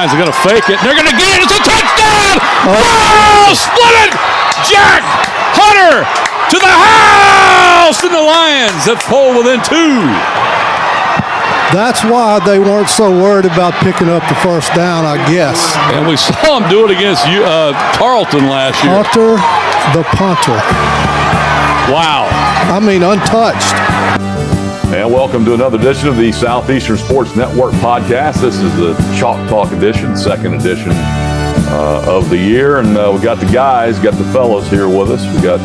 Lions are going to fake it. They're going to get it. It's a touchdown! Oh, split it! Jack Hunter to the house! And the Lions have pulled within 2. That's why they weren't so worried about picking up the first down, I guess. And we saw him do it against Tarleton last year. Hunter, the punter. Wow. I mean, untouched. And welcome to another edition of the Southeastern Sports Network podcast. This is the Chalk Talk edition, second edition of the year. And we got the guys, got the fellows here with us. We got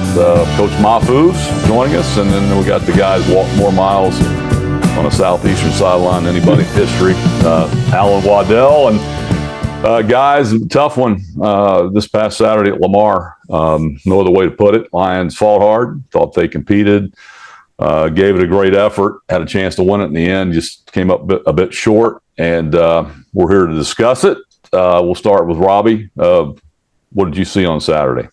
Coach Mahfouz joining us, and then we got the guys walk more miles on a Southeastern sideline than anybody in history. Alan Waddell. And guys, tough one this past Saturday at Lamar. No other way to put it. Lions fought hard, thought they competed, gave it a great effort, had a chance to win it in the end, just came up a bit short. And we're here to discuss it. We'll start with Robbie. What did you see on Saturday?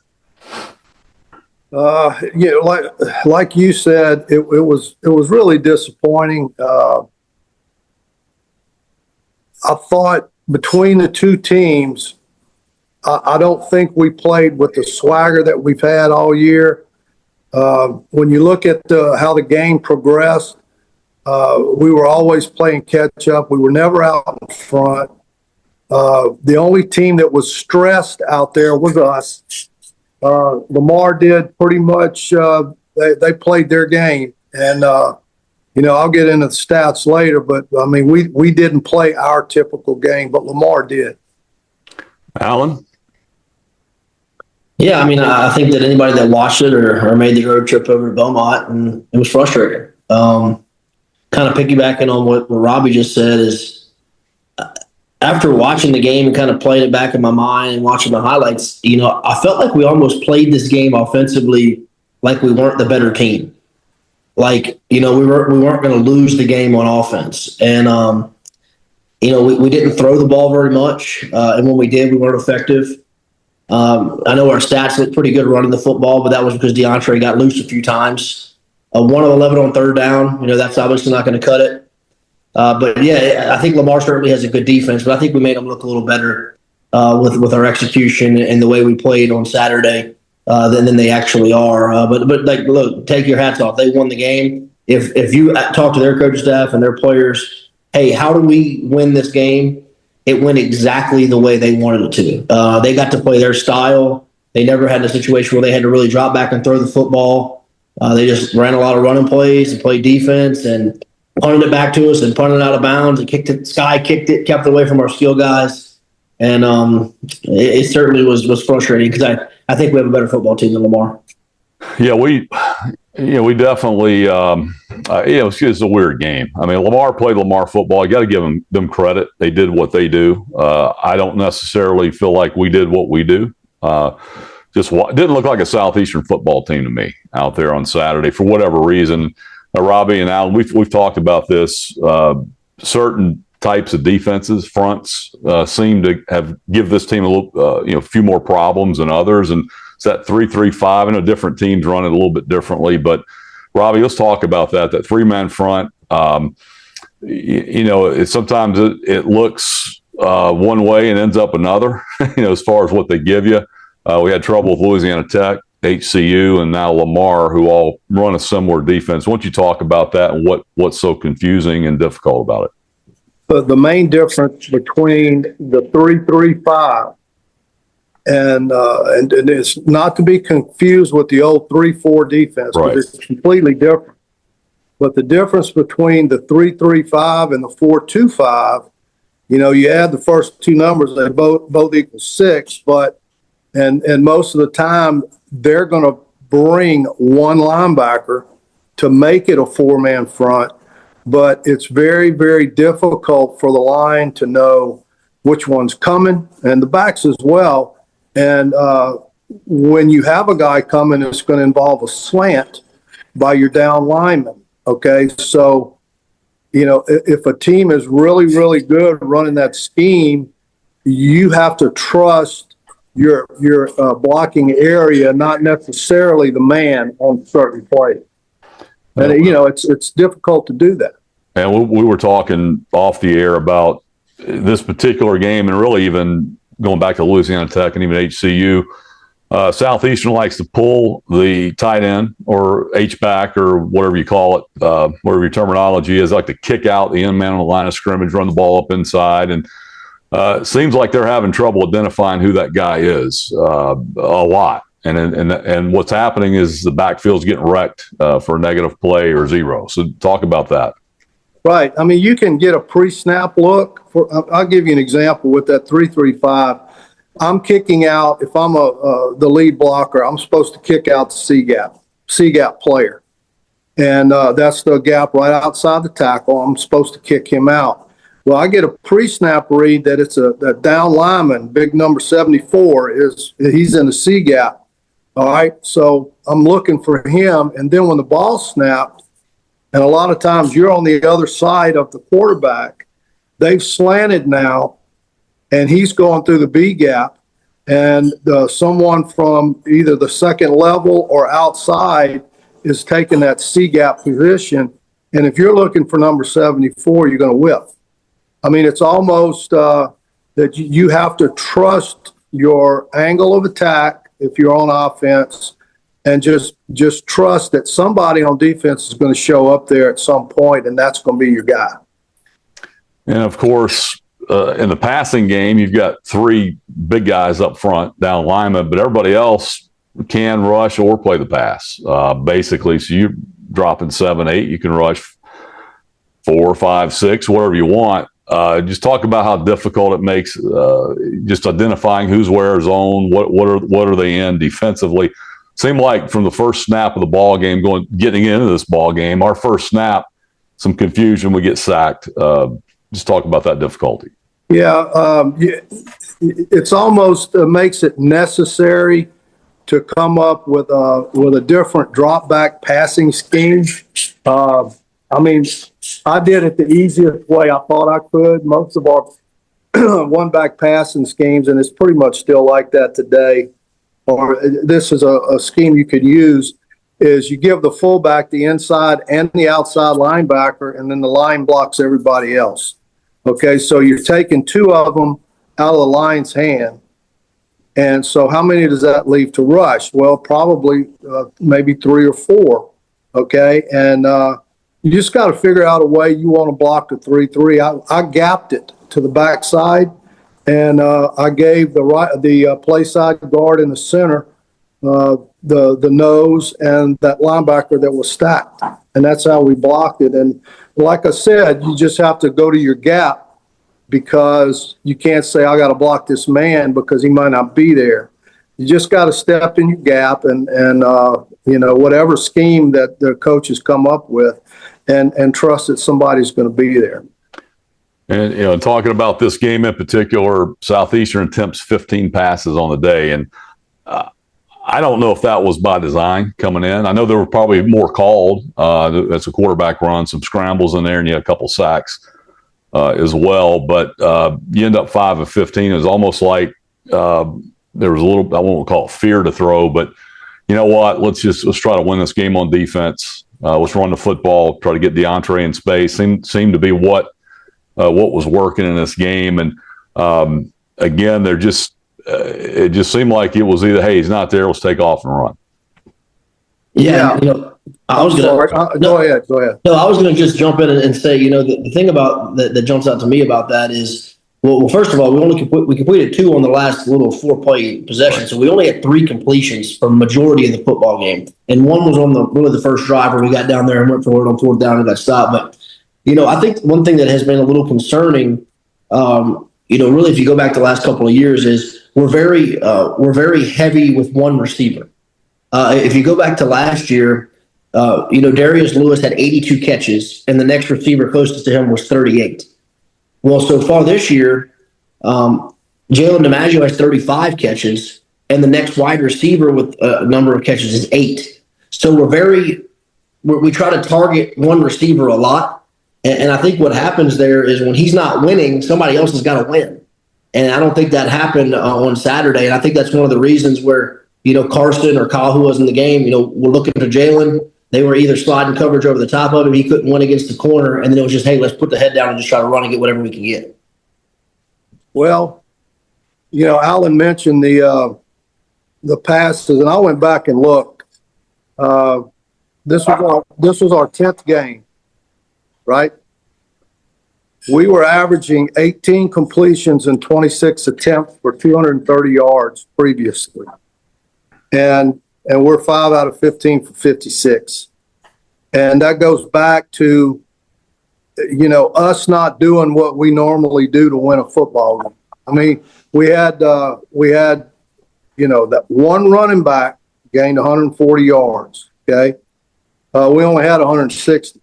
Like you said, it was really disappointing. I thought between the two teams, I don't think we played with the swagger that we've had all year. When you look at how the game progressed, we were always playing catch up. We were never out in front. The only team that was stressed out there was us. Lamar did pretty much, they played their game. And, I'll get into the stats later, but, I mean, we didn't play our typical game, but Lamar did. Alan? Yeah, I mean, I think that anybody that watched it or made the road trip over to Beaumont, and it was frustrating. Kind of piggybacking on what Robbie just said is, after watching the game and kind of playing it back in my mind and watching the highlights, I felt like we almost played this game offensively like we weren't the better team. Like, we weren't going to lose the game on offense. And, we didn't throw the ball very much. And when we did, we weren't effective. I know our stats looked pretty good running the football, but that was because DeAndre got loose a few times. 1 of 11 on third down, that's obviously not going to cut it. But yeah, I think Lamar certainly has a good defense, but I think we made them look a little better with our execution and the way we played on Saturday than they actually are. But look, take your hats off. They won the game. If you talk to their coaching staff and their players, hey, how do we win this game? It went exactly the way they wanted it to. They got to play their style. They never had a situation where they had to really drop back and throw the football. They just ran a lot of running plays and played defense and punted it back to us and punted it out of bounds and kicked it. Sky kicked it, kept it away from our skill guys. And it certainly was frustrating because I think we have a better football team than Lamar. Yeah, we definitely, it's a weird game. I mean, Lamar played Lamar football. You got to give them credit. They did what they do. I don't necessarily feel like we did what we do. It didn't look like a Southeastern football team to me out there on Saturday for whatever reason. Robbie and Alan, we've talked about this. Certain types of defenses, fronts, seem to give this team a little, few more problems than others. And it's that 3-3-5. I know different teams run it a little bit differently, but Robbie, let's talk about that. That 3-man front. Sometimes it looks one way and ends up another. As far as what they give you. We had trouble with Louisiana Tech, HCU, and now Lamar, who all run a similar defense. Why don't you talk about that and what's so confusing and difficult about it? The main difference between the 3-3-5 and it's not to be confused with the old 3-4 defense, right. It's completely different. But the difference between the 3-3-5 and the 4-2-5, you add the first two numbers, they both equal 6, but and most of the time they're going to bring one linebacker to make it a 4-man front, but it's very, very difficult for the line to know which one's coming, and the backs as well. And when you have a guy coming, it's going to involve a slant by your down lineman. Okay, so if a team is really, really good running that scheme, you have to trust your blocking area, not necessarily the man on certain plays. And it's difficult to do that. And we were talking off the air about this particular game, and really even going back to Louisiana Tech and even HCU, Southeastern likes to pull the tight end or H-back or whatever you call it, whatever your terminology is, like to kick out the end man on the line of scrimmage, run the ball up inside. And it seems like they're having trouble identifying who that guy is a lot. And what's happening is the backfield's getting wrecked for a negative play or zero. So talk about that. Right. I mean, you can get a pre-snap look. I'll give you an example with that 3-3-5. I'm kicking out, if I'm the lead blocker, I'm supposed to kick out the C-gap player. And that's the gap right outside the tackle. I'm supposed to kick him out. Well, I get a pre-snap read that it's a down lineman, big number 74, he's in the C-gap. All right, so I'm looking for him. And then when the ball snapped, and a lot of times you're on the other side of the quarterback, they've slanted now, and he's going through the B gap, and someone from either the second level or outside is taking that C gap position. And if you're looking for number 74, you're going to whiff. I mean, it's almost that you have to trust your angle of attack if you're on offense, and just trust that somebody on defense is going to show up there at some point, and that's going to be your guy. And, of course, in the passing game, you've got three big guys up front, down linemen, but everybody else can rush or play the pass, basically. So you're dropping 7, 8. You can rush 4, 5, 6, whatever you want. Just talk about how difficult it makes just identifying who's where zone, what are they in defensively. Seemed like from the first snap of the ball game, getting into this ball game, our first snap, some confusion, we get sacked. Just talk about that difficulty. Yeah, it's almost makes it necessary to come up with a different drop back passing scheme. I mean, I did it the easiest way I thought I could. Most of our one-back passing schemes, and it's pretty much still like that today, or this is a scheme you could use, is you give the fullback the inside and the outside linebacker, and then the line blocks everybody else. Okay, so you're taking two of them out of the line's hand. And so how many does that leave to rush? Well, probably maybe 3 or 4, okay? And you just got to figure out a way you want to block the 3-3. I gapped it to the backside, and I gave the play side guard in the center the nose and that linebacker that was stacked, and that's how we blocked it. And like I said, you just have to go to your gap, because you can't say I got to block this man because he might not be there. You just got to step in your gap and whatever scheme that the coaches come up with, and trust that somebody's going to be there. And, talking about this game in particular, Southeastern attempts 15 passes on the day. And I don't know if that was by design coming in. I know there were probably more called. That's a quarterback run, some scrambles in there, and you had a couple sacks as well. But you end up 5 of 15. It was almost like there was a little, I won't call it fear to throw, but you know what? Let's try to win this game on defense. Let's run the football, try to get DeAndre in space. Seemed to be what was working in this game. And again, it just seemed like it was either, hey, he's not there, let's take off and run. Yeah. I was going to go ahead. No, I was going to just jump in and say, the thing about that jumps out to me about that is, well, first of all, we completed 2 on the last little 4-play possession, right. So we only had 3 completions for the majority of the football game, and one was on the first drive where we got down there and went forward on 4th down and got stopped. But I think one thing that has been a little concerning, really, if you go back the last couple of years, is we're very heavy with one receiver. If you go back to last year, Darius Lewis had 82 catches, and the next receiver closest to him was 38. Well, so far this year, Jalen DiMaggio has 35 catches, and the next wide receiver with a number of catches is 8. So we try to target one receiver a lot, and I think what happens there is when he's not winning, somebody else has got to win. And I don't think that happened on Saturday, and I think that's one of the reasons where, Carson or Kyle, who was in the game, we're looking for Jalen. They were either sliding coverage over the top of him. He couldn't win against the corner. And then it was just, hey, let's put the head down and just try to run and get whatever we can get. Well, Alan mentioned the passes, and I went back and looked. This was our 10th game, right? We were averaging 18 completions and 26 attempts for 230 yards previously, and we're 5 out of 15 for 56, and that goes back to us not doing what we normally do to win a football game. I mean, we had that one running back gained 140 yards. Okay, we only had 160.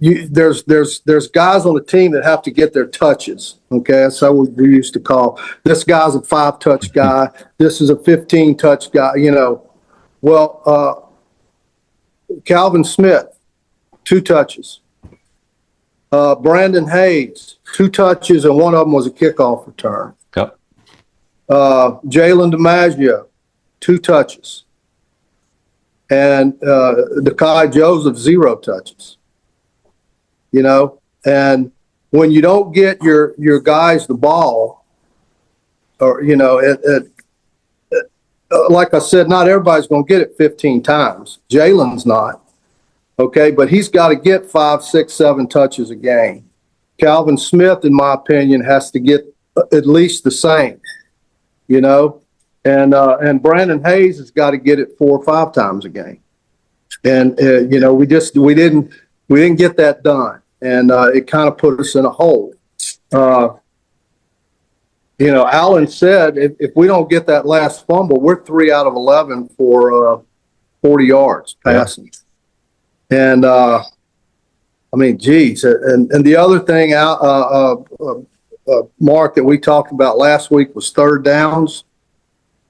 There's guys on the team that have to get their touches. Okay, that's how we used to call. This guy's a 5-touch guy. This is a 15-touch guy. Well, Calvin Smith, 2 touches. Brandon Hayes, 2 touches, and one of them was a kickoff return. Yep. Jalen DiMaggio, 2 touches. And Dekai Joseph, 0 touches. And when you don't get your guys the ball, or, like I said, not everybody's going to get it 15 times. Jalen's not. Okay, but he's got to get 5, 6, 7 touches a game. Calvin Smith, in my opinion, has to get at least the same, and Brandon Hayes has got to get it 4 or 5 times a game. And, we didn't get that done. And it kind of put us in a hole. Alan said, if we don't get that last fumble, we're 3 out of 11 for 40 yards passing. Yeah. And, geez. And the other thing, Mark, that we talked about last week was third downs,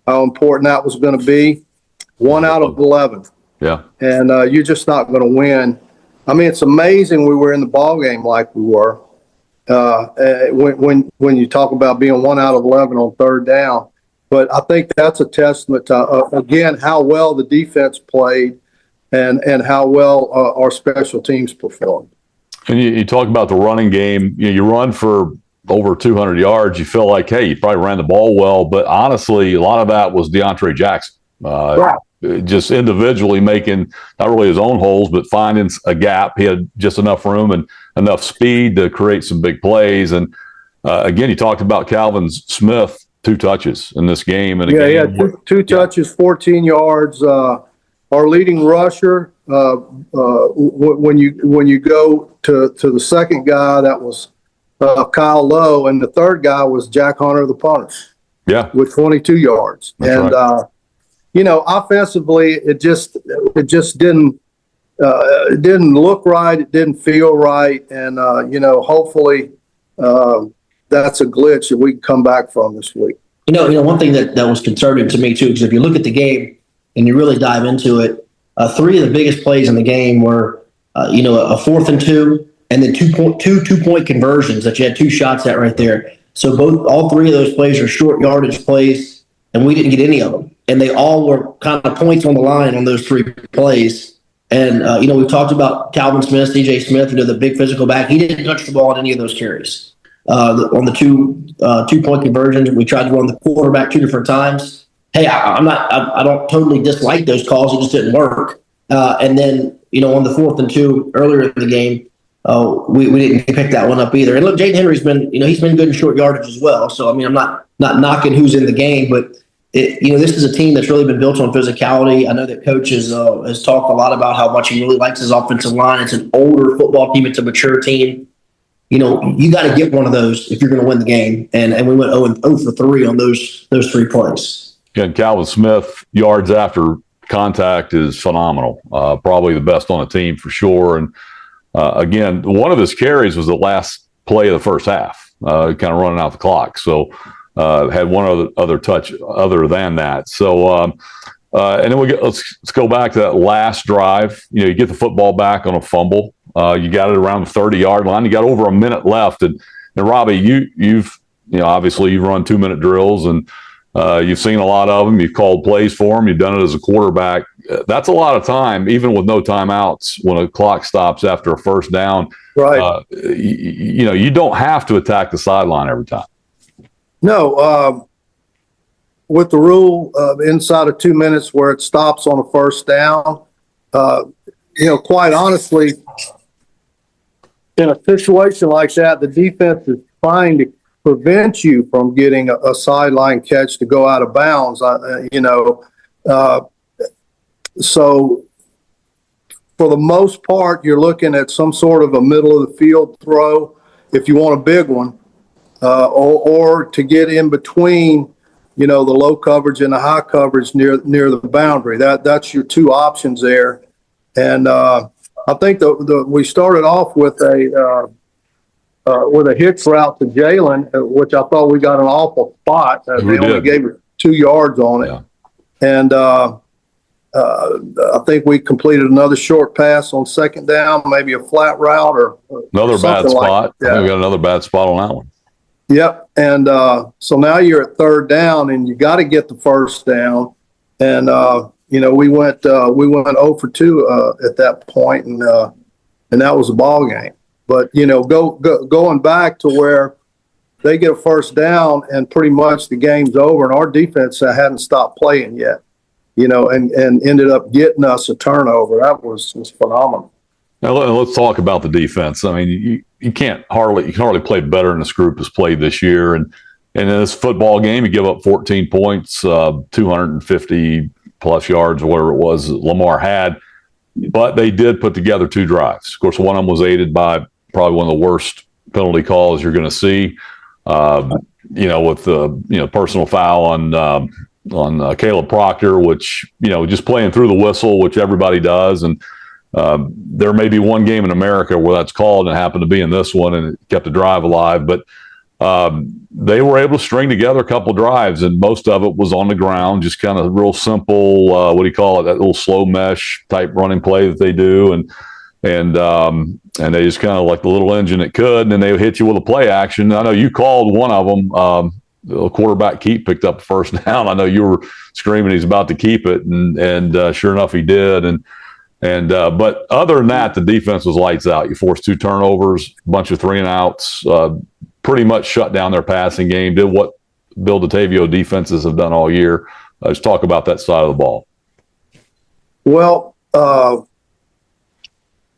how important that was going to be. 1 out of 11. Yeah. And you're just not going to win. It's amazing we were in the ball game like we were. When you talk about being 1 out of 11 on third down, but I think that's a testament to again how well the defense played and how well our special teams performed. And you talk about the running game. You run for over 200 yards. You feel like, hey, you probably ran the ball well, but honestly, a lot of that was DeAndre Jackson. Right. Just individually making not really his own holes, but finding a gap. He had just enough room and enough speed to create some big plays. And again, you talked about Calvin Smith, 2 touches in this game. And again, two touches, 14 yards. Our leading rusher, when you go to the second guy, that was Kyle Lowe, and the third guy was Jack Hunter, the punter. Yeah, with 22 yards. That's and right. Offensively, it just didn't look right. It didn't feel right. And, hopefully that's a glitch that we can come back from this week. One thing that was concerning to me too, because if you look at the game and you really dive into it, 3 of the biggest plays in the game were, a 4th and 2, and then 2-point conversions that you had 2 shots at right there. So all 3 of those plays are short yardage plays, and we didn't get any of them. And they all were kind of points on the line on those 3 plays. And, we've talked about Calvin Smith, DJ Smith, the big physical back. He didn't touch the ball on any of those carries. On the 2-point conversions, we tried to go on the quarterback 2 different times. Hey, I don't totally dislike those calls. It just didn't work. And then, on the 4th and 2 earlier in the game, we didn't pick that one up either. And look, Jaden Henry's been, he's been good in short yardage as well. So, I'm not knocking who's in the game, but this is a team that's really been built on physicality. I know that coach has talked a lot about how much he really likes his offensive line. It's an older football team. It's a mature team. You got to get one of those if you're going to win the game. And we went 0 for 3 on those 3 plays. Again, Calvin Smith, yards after contact is phenomenal. Probably the best on the team for sure. And again, one of his carries was the last play of the first half, kind of running out the clock. So had one other touch other than that. So and then let's go back to that last drive. You get the football back on a fumble. You got it around the 30-yard line. You got over a minute left. And Robbie, you've obviously you've run 2-minute drills, and You've seen a lot of them. You've called plays for them. You've done it as a quarterback. That's a lot of time, even with no timeouts when a clock stops after a first down. Right. You don't have to attack the sideline every time. No, with the rule inside of 2 minutes where it stops on a first down, quite honestly, in a situation like that, the defense is trying to prevent you from getting a sideline catch to go out of bounds. So for the most part, you're looking at some sort of a middle of the field throw if you want a big one, or to get in between, the low coverage and the high coverage near the boundary. That's your two options there. And I think we started off with a hitch route to Jalen, which I thought we got an awful spot. They only gave it 2 yards on it. Yeah. And I think we completed another short pass on second down, maybe a flat route or another bad spot. I think we got another bad spot on that one. Yep. And so now you're at third down, and you got to get the first down. And we went 0 for 2 at that point, and that was a ball game. But going back to where they get a first down and pretty much the game's over, and our defense hadn't stopped playing yet, and ended up getting us a turnover. That was phenomenal. Now let's talk about the defense. I mean, you can hardly play better than this group has played this year, and in this football game, you give up 14 points, 250 plus yards, or whatever it was Lamar had. But they did put together 2 drives. Of course, one of them was aided by probably one of the worst penalty calls you're going to see. With the personal foul on Caleb Proctor, which just playing through the whistle, which everybody does, and there may be one game in America where that's called, and it happened to be in this one, and it kept the drive alive. But they were able to string together a couple drives, and most of it was on the ground, just kind of real simple. What do you call it? That little slow mesh type running play that they do, and they just kind of like the little engine it could, and then they would hit you with a play action. I know you called one of them. The quarterback Keep picked up the first down. I know you were screaming he's about to keep it, and sure enough he did. But other than that, the defense was lights out. You forced 2 turnovers, a bunch of 3 and outs. Pretty much shut down their passing game, did what Bill DeTavio defenses have done all year. Let's talk about that side of the ball. Well,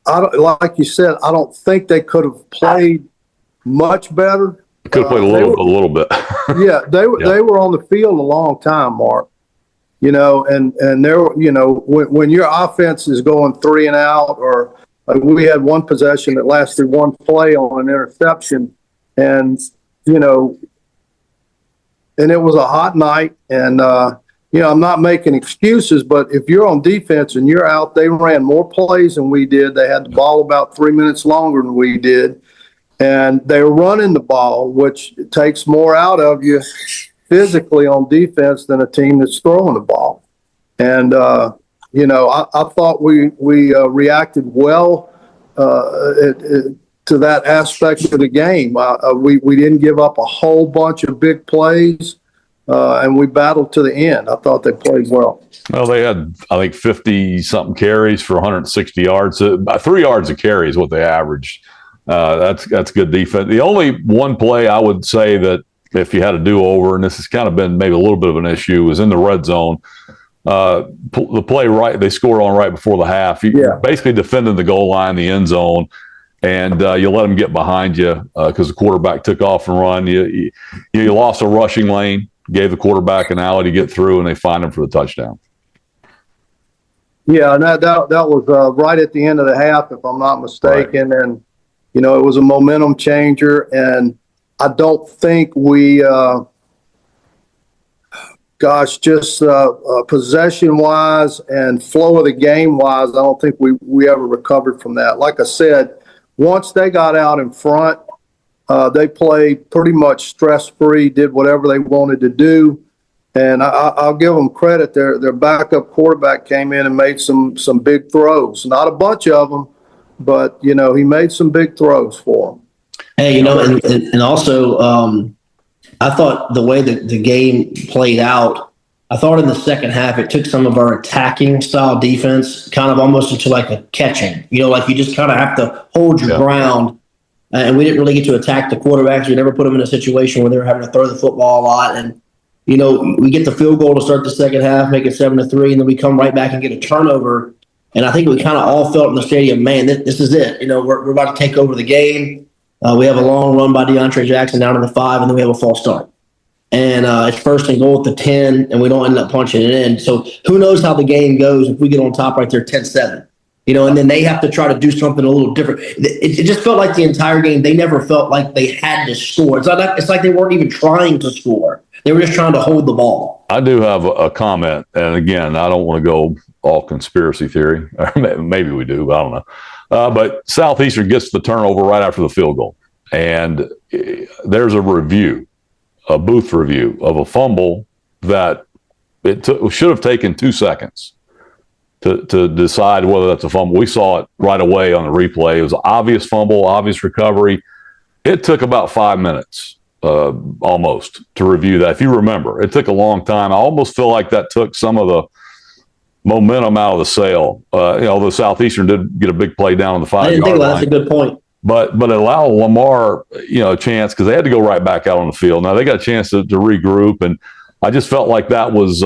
like you said, I don't think they could have played much better. Could have played a little bit. Yeah, they were on the field a long time, Mark. And there, when your offense is going 3 and out, or we had one possession that lasted one play on an interception. And, and it was a hot night. And, I'm not making excuses, but if you're on defense and you're out, they ran more plays than we did. They had the ball about 3 minutes longer than we did. And they were running the ball, which takes more out of you physically on defense than a team that's throwing the ball. And, I thought we reacted well to that aspect of the game. We didn't give up a whole bunch of big plays, and we battled to the end. I thought they played well. Well, they had, I think, 50-something carries for 160 yards. 3 yards a carry is what they averaged. That's good defense. The only one play I would say that if you had a do-over, and this has kind of been maybe a little bit of an issue, was in the red zone. The play they scored on right before the half. You basically defended the goal line, the end zone, and you let them get behind you because the quarterback took off and run. You lost a rushing lane, gave the quarterback an alley to get through, and they find him for the touchdown. Yeah, and that was right at the end of the half, if I'm not mistaken. Right. And, it was a momentum changer, and I don't think we possession-wise and flow of the game-wise, I don't think we ever recovered from that. Like I said, once they got out in front, they played pretty much stress-free, did whatever they wanted to do. And I'll give them credit. Their backup quarterback came in and made some big throws. Not a bunch of them, but, he made some big throws for them. Hey, and also I thought the way that the game played out, I thought in the second half it took some of our attacking style defense kind of almost into like a catching. Like you just kind of have to hold your ground. And we didn't really get to attack the quarterbacks. We never put them in a situation where they were having to throw the football a lot. And, we get the field goal to start the second half, make it 7-3, and then we come right back and get a turnover. And I think we kind of all felt in the stadium, man, this is it. We're about to take over the game. We have a long run by DeAndre Jackson down to the 5, and then we have a false start. And it's first and goal at the 10, and we don't end up punching it in. So who knows how the game goes if we get on top right there 10-7. And then they have to try to do something a little different. It just felt like the entire game, they never felt like they had to score. It's like they weren't even trying to score. They were just trying to hold the ball. I do have a comment, and again, I don't want to go all conspiracy theory. Maybe we do, but I don't know. But Southeastern gets the turnover right after the field goal. And there's a booth review of a fumble that should have taken 2 seconds to decide whether that's a fumble. We saw it right away on the replay. It was an obvious fumble, obvious recovery. It took about 5 minutes almost to review that. If you remember, it took a long time. I almost feel like that took some of the momentum out of the sale. The Southeastern did get a big play down on the 5-yard line. I didn't think that's a good point. But it allowed Lamar, a chance because they had to go right back out on the field. Now they got a chance to regroup, and I just felt like that was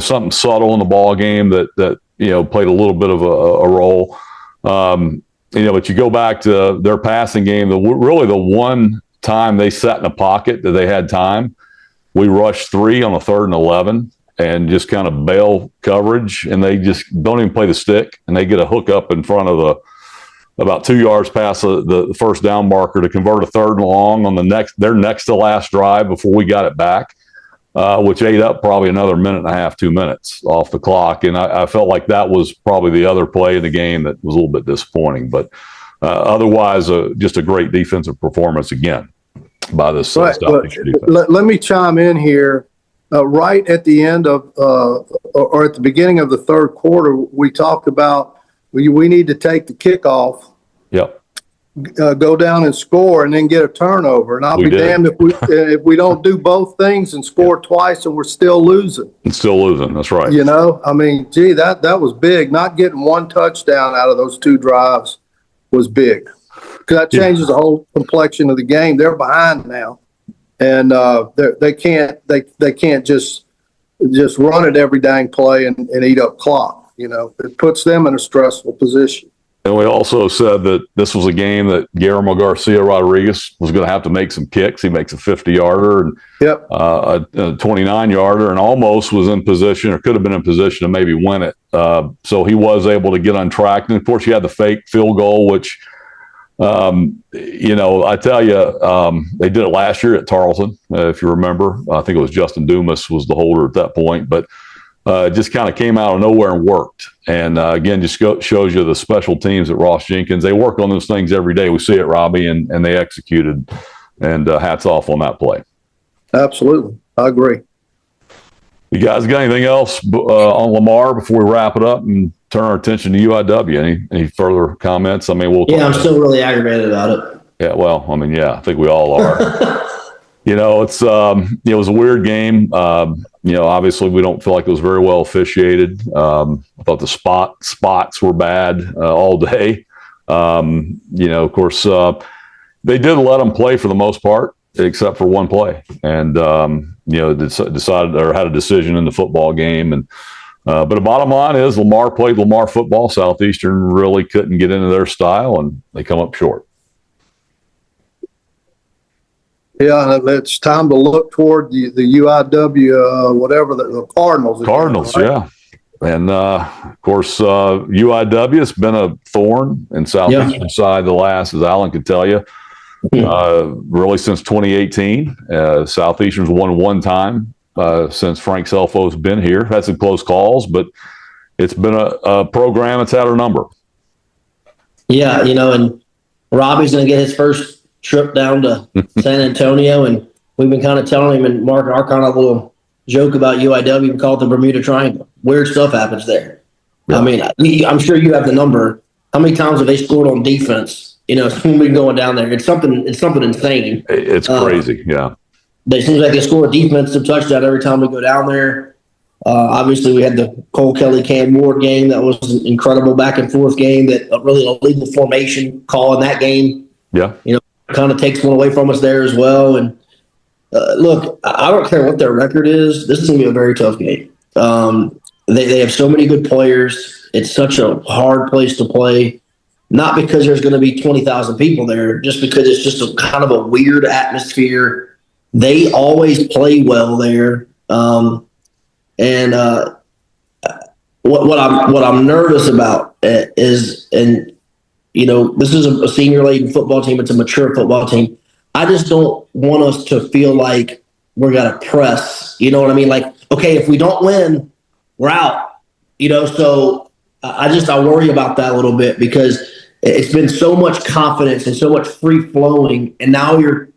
something subtle in the ball game that played a little bit of a role. But you go back to their passing game. Really, the one time they sat in a pocket that they had time, we rushed 3 on a 3rd and 11 and just kind of bail coverage, and they just don't even play the stick, and they get a hook up in front of about 2 yards past the first down marker to convert a 3rd and long on their next to last drive before we got it back, which ate up probably another minute and a half, 2 minutes off the clock. And I felt like that was probably the other play in the game that was a little bit disappointing. But otherwise, just a great defensive performance again by this Southeastern defense. Let me chime in here. Right at the end of or at the beginning of the third quarter, we talked about we need to take the kickoff, go down and score, and then get a turnover. And I'll be damned if we don't do both things and score twice and we're still losing. That's right. That was big. Not getting one touchdown out of those 2 drives was big, because that changes the whole complexion of the game. They're behind now, and they can't just run it every dang play and eat up clock. It puts them in a stressful position. And we also said that this was a game that Guillermo Garcia Rodriguez was going to have to make some kicks. He makes a 50-yarder and a 29-yarder, and almost was in position, or could have been in position to maybe win it. So he was able to get on track. And of course, you had the fake field goal, which, I tell you, they did it last year at Tarleton, if you remember. I think it was Justin Dumas was the holder at that point, but it just kind of came out of nowhere and worked. And again, just shows you the special teams at Ross Jenkins. They work on those things every day. We see it, Robbie, and they executed. And hats off on that play. Absolutely. I agree. You guys got anything else on Lamar before we wrap it up and turn our attention to UIW? Any further comments? I'm still really aggravated about it. Yeah, well, I think we all are. It was a weird game. Obviously we don't feel like it was very well officiated. I thought the spots were bad all day. Of course, they did let them play for the most part, except for one play, and decided or had a decision in the football game. And but the bottom line is Lamar played Lamar football. Southeastern really couldn't get into their style, and they come up short. Yeah, it's time to look toward the UIW, the Cardinals. Cardinals, right? Yeah. And, of course, UIW has been a thorn in Southeastern side as Alan could tell you, really since 2018. Southeastern's won one time since Frank Selfo's been here. Had some close calls, but it's been a program that's had her number. Yeah, and Robbie's going to get his first trip down to San Antonio, and we've been kind of telling him, and Mark, our kind of little joke about UIW, we call it the Bermuda Triangle. Weird stuff happens there. Yeah. I'm sure you have the number. How many times have they scored on defense? When we're going down there, it's something insane. It's crazy. Yeah. it seems like they score a defensive touchdown every time we go down there. Obviously, we had the Cole Kelly Cam Ward game that was an incredible back and forth game that really illegal formation call in that game. Yeah, Kind of takes one away from us there as well. And look, I don't care what their record is. This is going to be a very tough game. They have so many good players. It's such a hard place to play. Not because there's going to be 20,000 people there, just because it's just a kind of a weird atmosphere. They always play well there. What I'm nervous about is, and this is a senior-laden football team. It's a mature football team. I just don't want us to feel like we're gonna press. You know what I mean? Like, okay, if we don't win, we're out. So I worry about that a little bit because it's been so much confidence and so much free flowing, and now Coach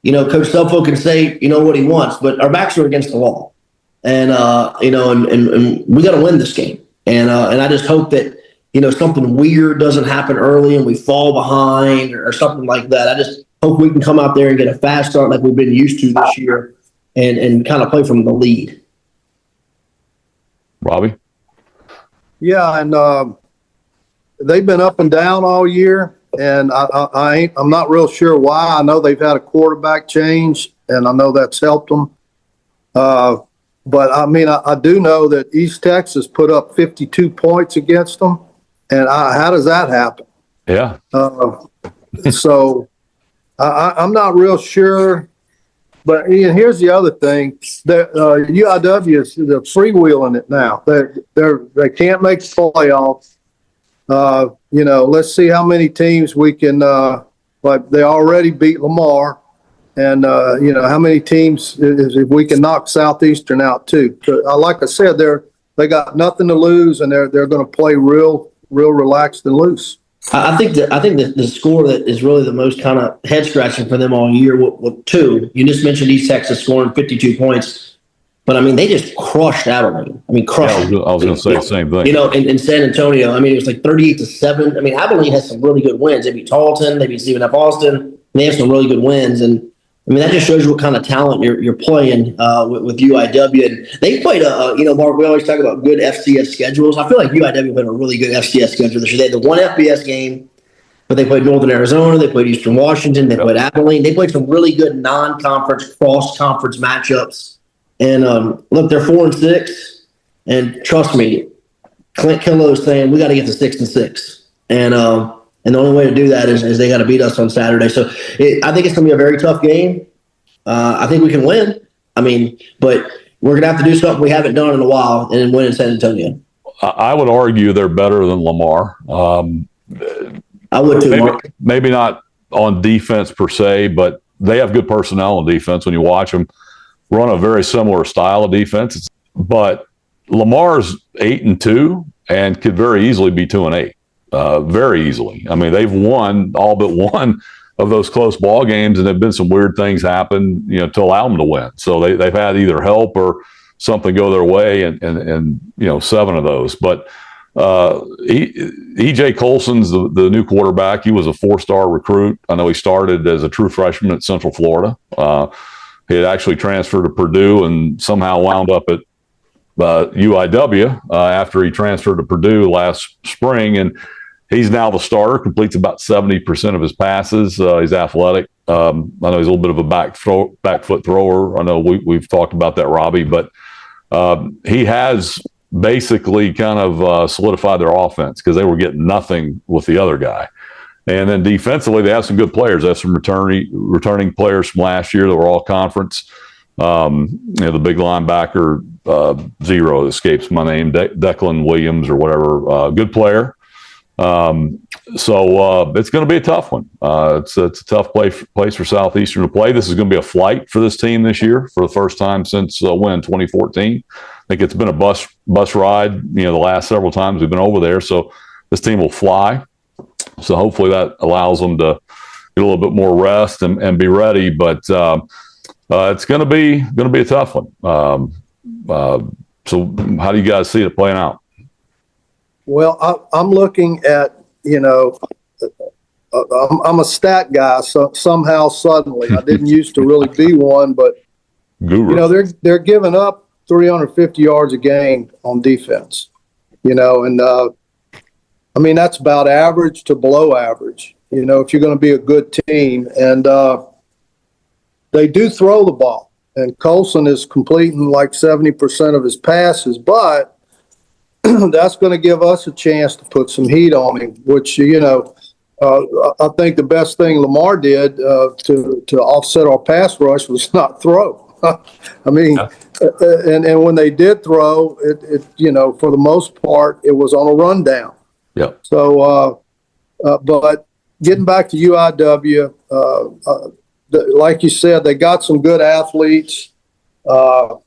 Stelfo can say what he wants, but our backs are against the wall, and and we got to win this game, and I just hope that something weird doesn't happen early and we fall behind or something like that. I just hope we can come out there and get a fast start like we've been used to this year, and kind of play from the lead. Robbie? Yeah, and they've been up and down all year, and I'm not real sure why. I know they've had a quarterback change, and I know that's helped them. But I mean, I do know that East Texas put up 52 points against them, and how does that happen? Yeah. So I'm not real sure. But Ian, here's the other thing: that UIW is freewheeling it now. They can't make the playoffs. Let's see how many teams we can. Like they already beat Lamar, and how many teams if we can knock Southeastern out too. Like I said, they got nothing to lose, and they're going to play real relaxed and loose. I think the score that is really the most kind of head scratching for them all year. Two, you just mentioned East Texas scoring 52 points, but I mean they just crushed Abilene. I was going to say the same thing. In San Antonio, I mean it was like 38-7. I mean Abilene has some really good wins. They beat Tarleton, they beat Stephen F. Austin, and they have some really good wins. And I mean that just shows you what kind of talent you're playing with UIW. And they played Mark. We always talk about good FCS schedules. I feel like UIW played a really good FCS schedule this year. They had the one FBS game, but they played Northern Arizona, they played Eastern Washington, they played Abilene. They played some really good non-conference, cross-conference matchups. And look, they're 4-6, and trust me, Clint Killow is saying we got to get to 6-6, and the only way to do that is they got to beat us on Saturday. So I think it's going to be a very tough game. I think we can win. I mean, but we're going to have to do something we haven't done in a while and win in San Antonio. I would argue they're better than Lamar. I would too. Maybe not on defense per se, but they have good personnel on defense. When you watch them run a very similar style of defense, but Lamar's 8-2 and could very easily be 2-8. Very easily. I mean, they've won all but one of those close ball games, and there've been some weird things happen, to allow them to win. So they've had either help or something go their way, and 7 of those. But E.J. Colson's the new quarterback. He was a 4-star recruit. I know he started as a true freshman at Central Florida. He had actually transferred to Purdue and somehow wound up at UIW after he transferred to Purdue last spring, and he's now the starter. Completes about 70% of his passes. He's athletic. I know he's a little bit of a back foot thrower. I know we've talked about that, Robbie, but he has basically kind of solidified their offense because they were getting nothing with the other guy. And then defensively, they have some good players. They have some returning players from last year that were all conference. The big linebacker, zero escapes my name, Declan Williams or whatever, good player. So it's going to be a tough one. It's a tough place for Southeastern to play. This is going to be a flight for this team this year for the first time since 2014. I think it's been a bus ride, the last several times we've been over there. So this team will fly. So hopefully that allows them to get a little bit more rest and be ready. But it's going to be a tough one. So how do you guys see it playing out? Well, I'm looking at, I'm a stat guy. So somehow, suddenly, I didn't used to really be one, but Guru. they're giving up 350 yards a game on defense. And I mean that's about average to below average. If you're going to be a good team, and they do throw the ball, and Colson is completing like 70% of his passes, but that's going to give us a chance to put some heat on him, which, I think the best thing Lamar did to offset our pass rush was not throw. I mean, and when they did throw, it for the most part, it was on a rundown. Yeah. So, but getting back to UIW, like you said, they got some good athletes. Hell,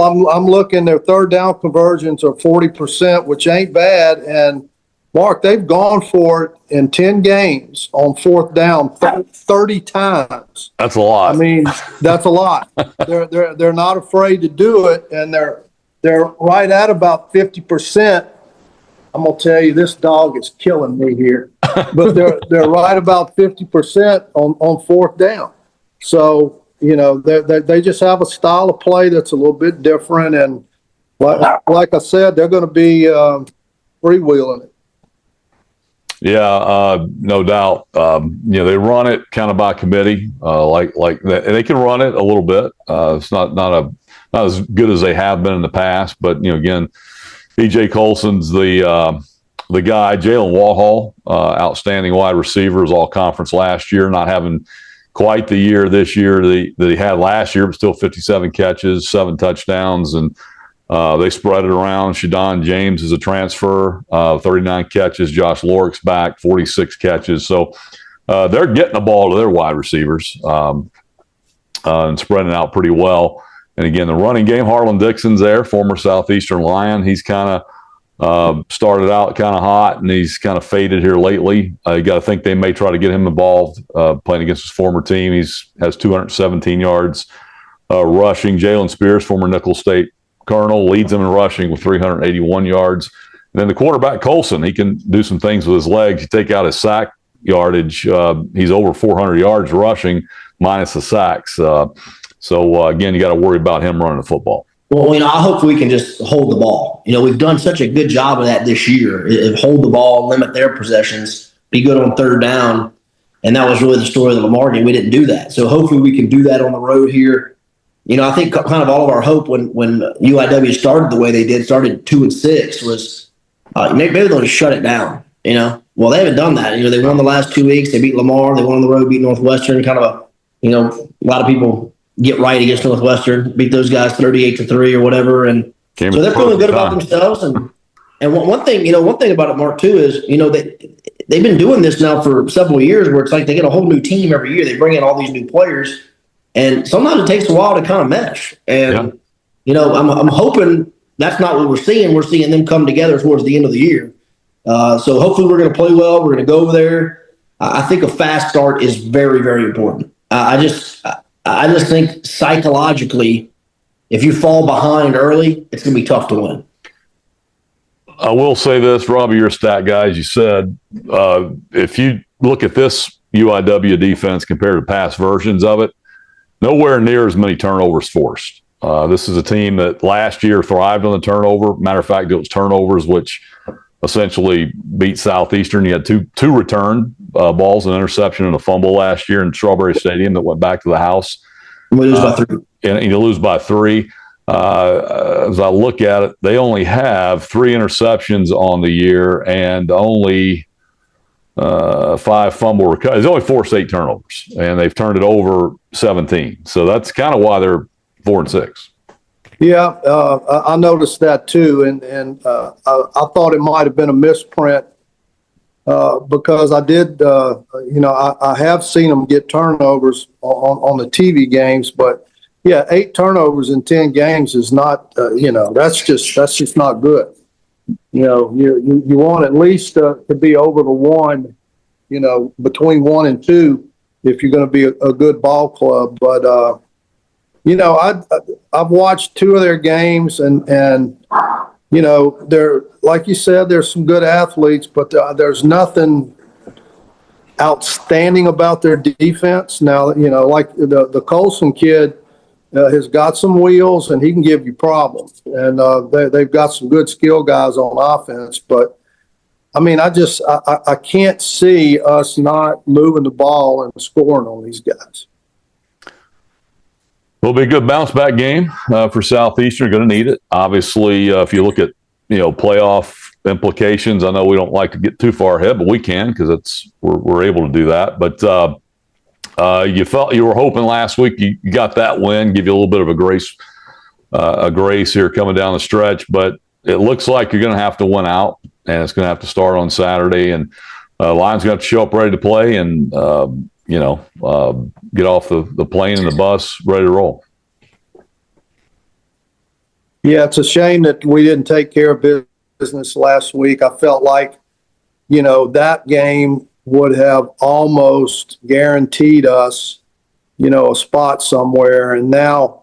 I'm looking, their third down conversions are 40%, which ain't bad. And Mark, they've gone for it in 10 games on fourth down 30 times. That's a lot. I mean, that's a lot. They're not afraid to do it, and they're right at about 50%. I'm gonna tell you, this dog is killing me here, but they're right about 50% on fourth down. So they just have a style of play that's a little bit different, and like I said, they're going to be freewheeling it. Yeah, no doubt. They run it kind of by committee, like that. And they can run it a little bit. It's not as good as they have been in the past, but again, E.J. Colson's the guy. Jalen Warhol, outstanding wide receiver, was all conference last year, not having quite the year this year that he had last year, but still 57 catches, 7 touchdowns, and they spread it around. Shadon James is a transfer, 39 catches. Josh Lorick's back, 46 catches. So they're getting the ball to their wide receivers and spreading it out pretty well. And again, the running game, Harlan Dixon's there, former Southeastern Lion. He's kind of started out kind of hot, and he's kind of faded here lately. You got to think they may try to get him involved playing against his former team. Has 217 yards rushing. Jalen Spears, former Nicholls State Colonel, leads them in rushing with 381 yards. And then the quarterback, Colson, he can do some things with his legs. You take out his sack yardage, he's over 400 yards rushing minus the sacks. So again, you got to worry about him running the football. Well, I hope we can just hold the ball. We've done such a good job of that this year. Hold the ball, limit their possessions, be good on third down. And that was really the story of the Lamar game. We didn't do that. So hopefully we can do that on the road here. I think kind of all of our hope when UIW started the way they did, started 2-6, was maybe they'll just shut it down. Well, they haven't done that. They won the last 2 weeks. They beat Lamar. They won on the road, beat Northwestern. Kind of a lot of people get right against Northwestern, beat those guys 38-3 or whatever, and so they're feeling good about themselves. And one thing about it, Mark, too, is they've been doing this now for several years, where it's like they get a whole new team every year. They bring in all these new players, and sometimes it takes a while to kind of mesh. And I'm hoping that's not what we're seeing. We're seeing them come together towards the end of the year. So hopefully we're going to play well. We're going to go over there. I think a fast start is very, very important. I just think psychologically, if you fall behind early, it's going to be tough to win. I will say this, Robbie, you're a stat guy, as you said. If you look at this UIW defense compared to past versions of it, nowhere near as many turnovers forced. This is a team that last year thrived on the turnover. Matter of fact, it was turnovers which essentially beat Southeastern. You had two return balls, an interception and a fumble last year in Strawberry Stadium that went back to the house. We lose by 3. And you lose by 3. As I look at it, they only have 3 interceptions on the year and only 5 fumble recoveries. They only forced 8 turnovers, and they've turned it over 17. So that's kind of why they're 4-6. Yeah, I noticed that too, and I thought it might have been a misprint because I did, I have seen them get turnovers on the TV games, but yeah, 8 turnovers in 10 games is not, that's just not good. You want at least to be over the 1, between 1 and 2 if you're going to be a good ball club, but. I've watched 2 of their games, and there, like you said, there's some good athletes, but there's nothing outstanding about their defense. Now, like the Colson kid has got some wheels and he can give you problems. And they've got some good skill guys on offense. But, I mean, I can't see us not moving the ball and scoring on these guys. Will be a good bounce back game for Southeastern. Going to need it. Obviously, if you look at playoff implications, I know we don't like to get too far ahead, but we can because we're able to do that. But you were hoping last week you got that win, give you a little bit of a grace here coming down the stretch. But it looks like you're going to have to win out, and it's going to have to start on Saturday. And Lions going to have to show up ready to play and get off the plane and the bus ready to roll. Yeah, it's a shame that we didn't take care of business last week. I felt like, that game would have almost guaranteed us, a spot somewhere. And now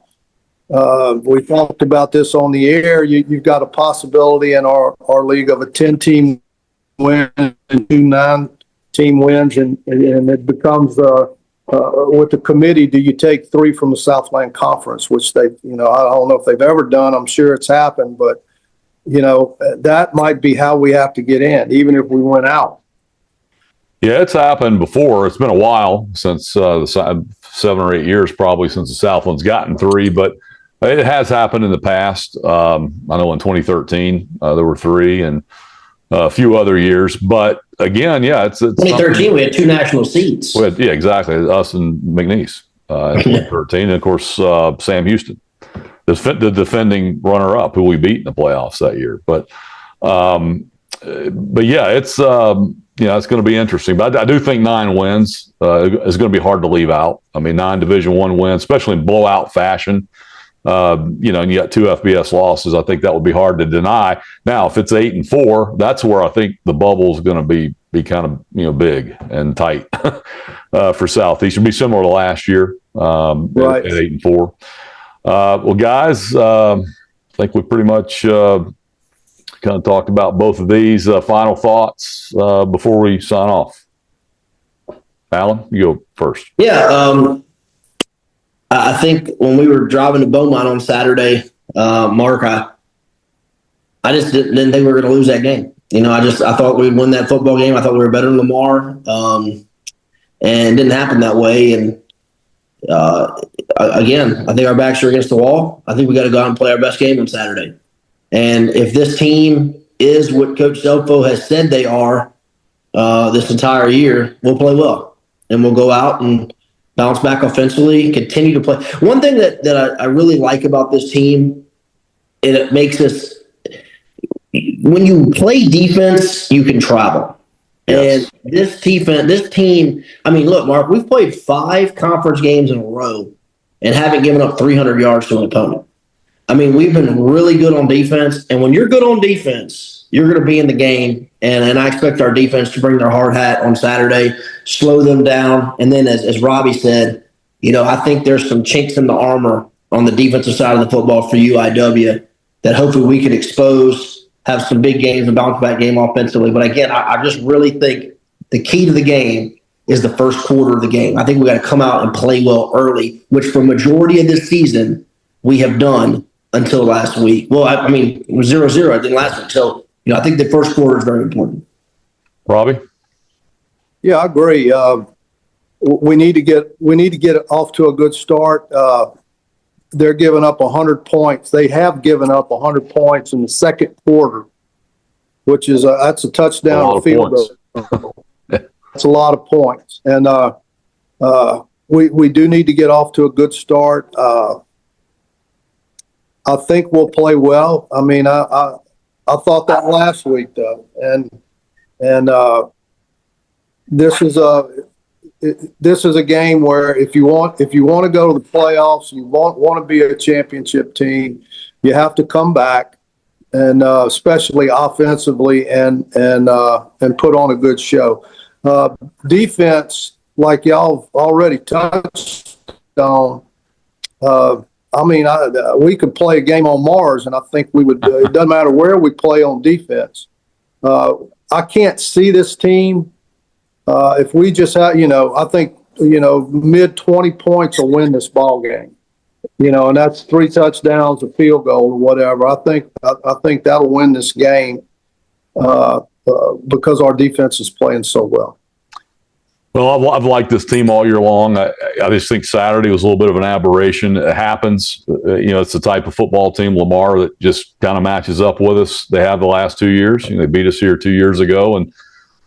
we talked about this on the air. You've got a possibility in our league of a 10-team win and 2 9-team wins, and it becomes with the committee, do you take 3 from the Southland Conference, which they, I don't know if they've ever done. I'm sure it's happened, but that might be how we have to get in, even if we went out. Yeah, it's happened before. It's been a while since 7 or 8 years probably since the Southland's gotten 3, but it has happened in the past. I know in 2013 there were 3 and a few other years. But again, yeah, it's 2013 we had 2 national seeds. Yeah, exactly. Us and McNeese in 2013. And of course, Sam Houston, the defending runner-up who we beat in the playoffs that year. But yeah, it's it's going to be interesting. But I do think 9 wins is going to be hard to leave out. I mean, 9 Division I wins, especially in blowout fashion. And you got 2 FBS losses. I think that would be hard to deny. Now, if it's 8-4, that's where I think the bubble is going to be kind of big and tight for Southeastern. Be similar to last year right. at 8-4. Well, guys, I think we pretty much kind of talked about both of these. Final thoughts before we sign off. Alan, you go first. Yeah. I think when we were driving to Beaumont on Saturday, Mark, I just didn't think we were going to lose that game. I thought we'd win that football game. I thought we were better than Lamar, and it didn't happen that way. And again, I think our backs are against the wall. I think we got to go out and play our best game on Saturday. And if this team is what Coach Zelfo has said they are this entire year, we'll play well, and we'll go out and bounce back offensively, continue to play. One thing that I really like about this team, and it makes us, when you play defense, you can travel. Yes. And this team, I mean, look, Mark, we've played 5 conference games in a row and haven't given up 300 yards to an opponent. I mean, we've been really good on defense, and when you're good on defense, you're going to be in the game, and I expect our defense to bring their hard hat on Saturday, slow them down, and then as Robbie said, I think there's some chinks in the armor on the defensive side of the football for UIW that hopefully we can expose, have some big games, a bounce-back game offensively. But again, I just really think the key to the game is the first quarter of the game. I think we got to come out and play well early, which for majority of this season we have done until last week. Well, I mean, it was 0-0, I think, last week. So, I think the first quarter is very important. Robbie? Yeah, I agree. We need to get it off to a good start. They're giving up 100 points. They have given up 100 points in the second quarter, which is that's a touchdown field goal. That's a lot of points, and we do need to get off to a good start. I think we'll play well. I mean, I thought that last week though, and this is a game where if you want to go to the playoffs, you want to be a championship team, you have to come back and especially offensively and put on a good show. Defense, like y'all already touched on. we could play a game on Mars, and I think we would. It doesn't matter where we play on defense. I can't see this team. If we just have, I think, mid 20 points will win this ball game. And that's 3 touchdowns, a field goal, or whatever. I think that'll win this game because our defense is playing so well. Well, I've liked this team all year long. I just think Saturday was a little bit of an aberration. It happens. It's the type of football team, Lamar, that just kind of matches up with us. They have the last 2 years. They beat us here 2 years ago, and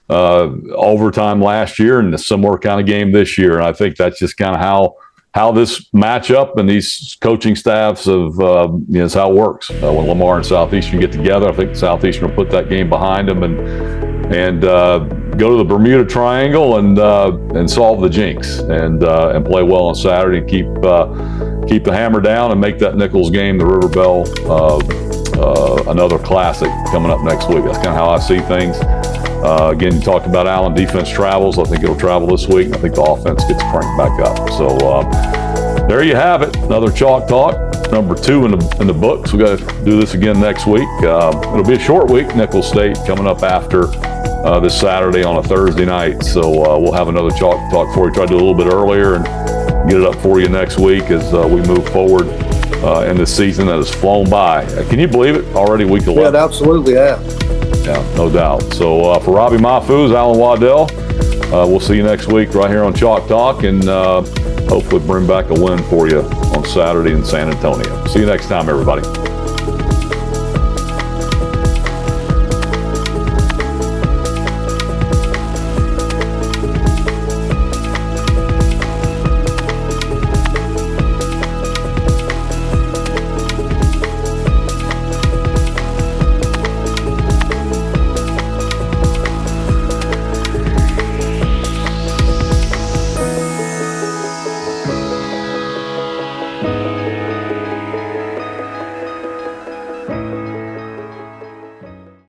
overtime last year, and a similar kind of game this year. And I think that's just kind of how this matchup and these coaching staffs is how it works. When Lamar and Southeastern get together, I think Southeastern will put that game behind them and go to the Bermuda Triangle and solve the jinx and play well on Saturday and keep the hammer down and make that Nichols game, the River Bell, another classic coming up next week. That's kind of how I see things. Again, you talked about Allen defense travels. I think it'll travel this week. I think the offense gets cranked back up. So there you have it. Another Chalk Talk, number 2 in the books. We got to do this again next week. It'll be a short week. Nichols State coming up after this Saturday on a Thursday night. So we'll have another Chalk Talk for you. Try to do a little bit earlier and get it up for you next week as we move forward in this season that has flown by. Can you believe it? Already week 11. Yeah, it absolutely has. Yeah, no doubt. So for Robbie Mahfouz, Alan Waddell, we'll see you next week right here on Chalk Talk, and hopefully bring back a win for you on Saturday in San Antonio. See you next time, everybody.